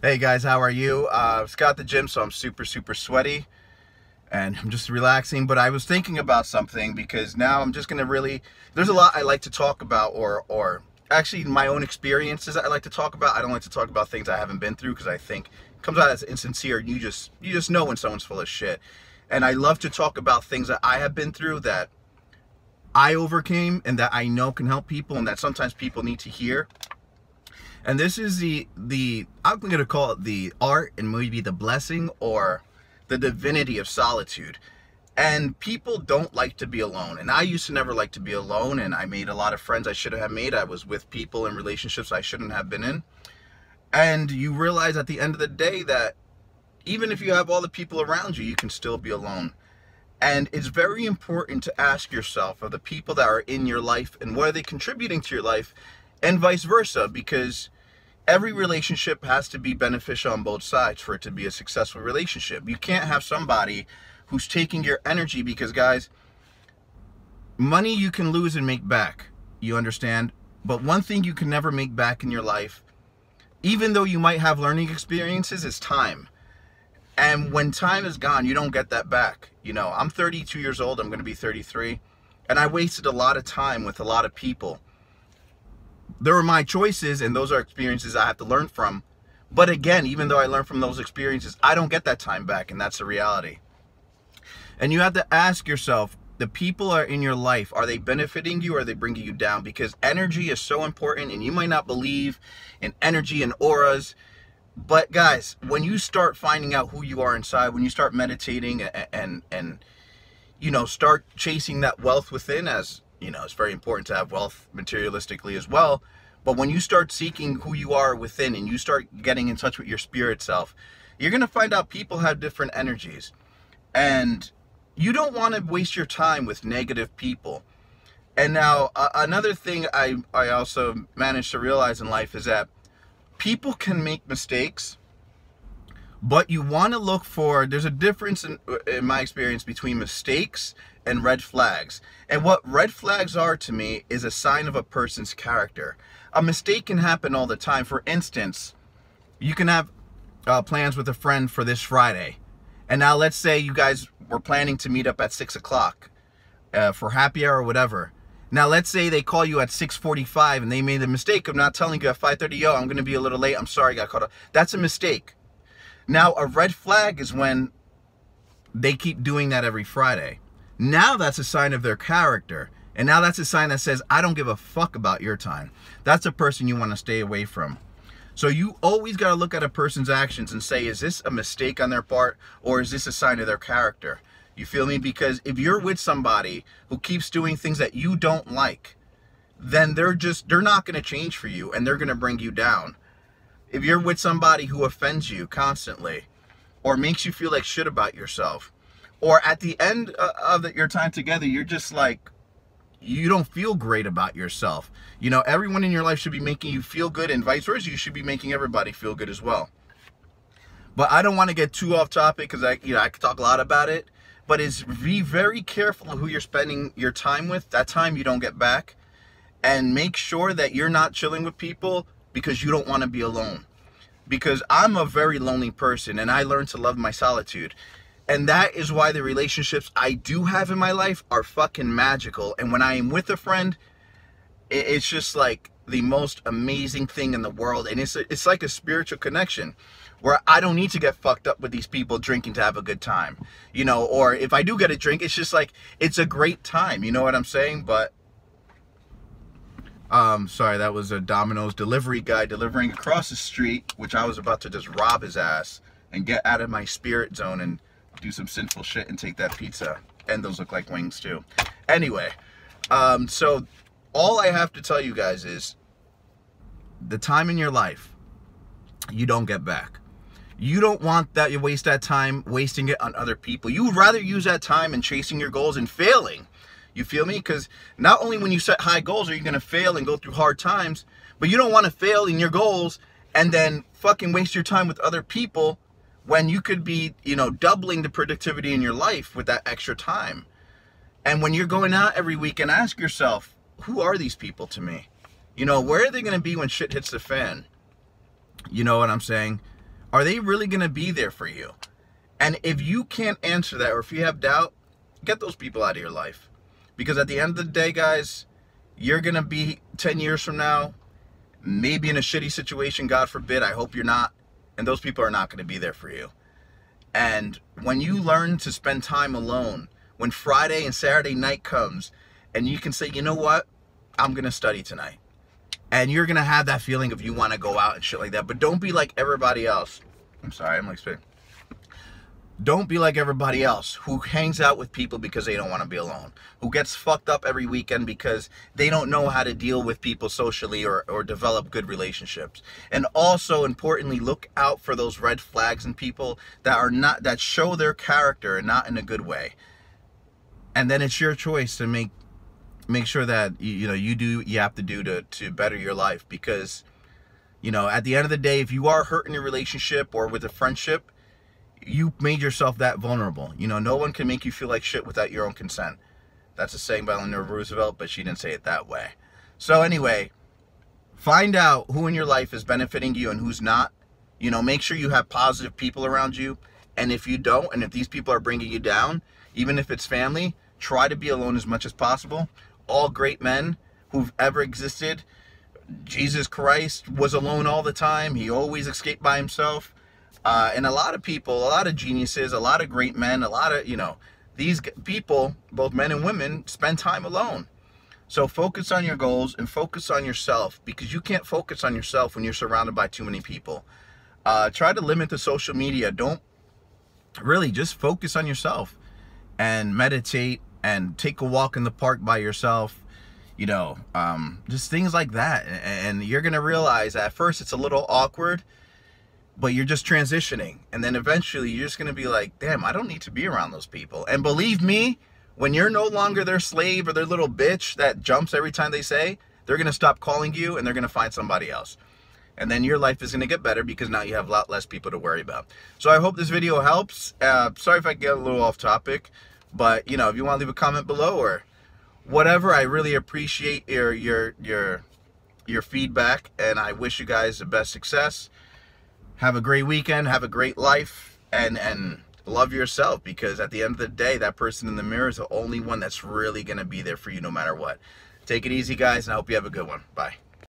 Hey guys, how are you? Just got at the gym, so I'm super sweaty and I'm just relaxing. But I was thinking about something because now I'm just gonna really. There's a lot I like to talk about, or actually my own experiences I like to talk about. I don't like to talk about things I haven't been through because I think it comes out as insincere. And you just know when someone's full of shit. And I love to talk about things that I have been through that I overcame and that I know can help people and that sometimes people need to hear. And this is the I'm going to call it the art and maybe the blessing or the divinity of solitude. And people don't like to be alone. And I used to never like to be alone, and I made a lot of friends I shouldn't have made. I was with people in relationships I shouldn't have been in. And you realize at the end of the day that even if you have all the people around you, you can still be alone. And it's very important to ask yourself, of the people that are in your life and what are they contributing to your life, and vice versa, because every relationship has to be beneficial on both sides for it to be a successful relationship. You can't have somebody who's taking your energy, because guys, money you can lose and make back, you understand? But one thing you can never make back in your life, even though you might have learning experiences, is time. And when time is gone, you don't get that back. You know, I'm 32 years old, I'm going to be 33, and I wasted a lot of time with a lot of people. There were my choices, and those are experiences I have to learn from. But again, even though I learned from those experiences, I don't get that time back, and that's the reality. And you have to ask yourself, the people are in your life, are they benefiting you or are they bringing you down? Because energy is so important, and you might not believe in energy and auras. But guys, when you start finding out who you are inside, when you start meditating and you know, start chasing that wealth within, as you know, it's very important to have wealth materialistically as well. But when you start seeking who you are within and you start getting in touch with your spirit self, you're going to find out people have different energies. And you don't want to waste your time with negative people. And now, another thing I also managed to realize in life is that people can make mistakes, but you want to look for, there's a difference in my experience between mistakes and red flags. And what red flags are to me is a sign of a person's character. A mistake can happen all the time. For instance, you can have plans with a friend for this Friday. And now let's say you guys were planning to meet up at 6 o'clock for happy hour or whatever. Now let's say they call you at 6:45 and they made the mistake of not telling you at 5:30, yo, I'm going to be a little late, I'm sorry, I got caught up. That's a mistake. Now a red flag is when they keep doing that every Friday. Now that's a sign of their character. And now that's a sign that says, I don't give a fuck about your time. That's a person you want to stay away from. So you always got to look at a person's actions and say, is this a mistake on their part or is this a sign of their character? You feel me? Because if you're with somebody who keeps doing things that you don't like, then they're not going to change for you and they're going to bring you down. If you're with somebody who offends you constantly or makes you feel like shit about yourself, or at the end of your time together, you're just like, you don't feel great about yourself. You know, everyone in your life should be making you feel good, and vice versa. You should be making everybody feel good as well. But I don't want to get too off topic because I could talk a lot about it. But be very careful of who you're spending your time with. That time you don't get back. And make sure that you're not chilling with people because you don't want to be alone. Because I'm a very lonely person, and I learned to love my solitude. And that is why the relationships I do have in my life are fucking magical. And when I am with a friend, it's just like the most amazing thing in the world. And it's like a spiritual connection where I don't need to get fucked up with these people drinking to have a good time. You know, or if I do get a drink, it's just like, it's a great time. You know what I'm saying? But, sorry, that was a Domino's delivery guy delivering across the street, which I was about to just rob his ass and get out of my spirit zone and do some sinful shit and take that pizza. And those look like wings too. Anyway, so all I have to tell you guys is the time in your life you don't get back. You don't want that. You waste that time wasting it on other people. You would rather use that time in chasing your goals and failing. You feel me? Because not only when you set high goals are you going to fail and go through hard times, but you don't want to fail in your goals and then fucking waste your time with other people when you could be, you know, doubling the productivity in your life with that extra time. And when you're going out every weekend, ask yourself, who are these people to me? You know, where are they going to be when shit hits the fan? You know what I'm saying? Are they really going to be there for you? And if you can't answer that, or if you have doubt, get those people out of your life. Because at the end of the day, guys, you're going to be 10 years from now, maybe in a shitty situation, God forbid. I hope you're not. And those people are not going to be there for you. And when you learn to spend time alone, when Friday and Saturday night comes, and you can say, you know what, I'm going to study tonight. And you're going to have that feeling of you want to go out and shit like that. But don't be like everybody else. I'm sorry, I'm like spitting. Don't be like everybody else who hangs out with people because they don't want to be alone. Who gets fucked up every weekend because they don't know how to deal with people socially or develop good relationships. And also, importantly, look out for those red flags in people that show their character and not in a good way. And then it's your choice to make sure that you do what you have to do to better your life. Because, at the end of the day, if you are hurt in a relationship or with a friendship, you made yourself that vulnerable. No one can make you feel like shit without your own consent. That's a saying by Eleanor Roosevelt, but she didn't say it that way. So anyway, find out who in your life is benefiting you and who's not. Make sure you have positive people around you. And if you don't, and if these people are bringing you down, even if it's family, try to be alone as much as possible. All great men who've ever existed, Jesus Christ was alone all the time. He always escaped by himself. And a lot of people, a lot of geniuses, a lot of great men, a lot of, these people, both men and women, spend time alone. So focus on your goals and focus on yourself, because you can't focus on yourself when you're surrounded by too many people. Try to limit the social media. Don't really, just focus on yourself and meditate and take a walk in the park by yourself. Just things like that. And you're going to realize at first it's a little awkward, but you're just transitioning. And then eventually you're just going to be like, damn, I don't need to be around those people. And believe me, when you're no longer their slave or their little bitch that jumps every time they say, they're going to stop calling you and they're going to find somebody else. And then your life is going to get better because now you have a lot less people to worry about. So I hope this video helps. Sorry if I get a little off topic, but if you want to leave a comment below or whatever, I really appreciate your feedback, and I wish you guys the best success. Have a great weekend, have a great life, and love yourself, because at the end of the day, that person in the mirror is the only one that's really going to be there for you no matter what. Take it easy, guys, and I hope you have a good one. Bye.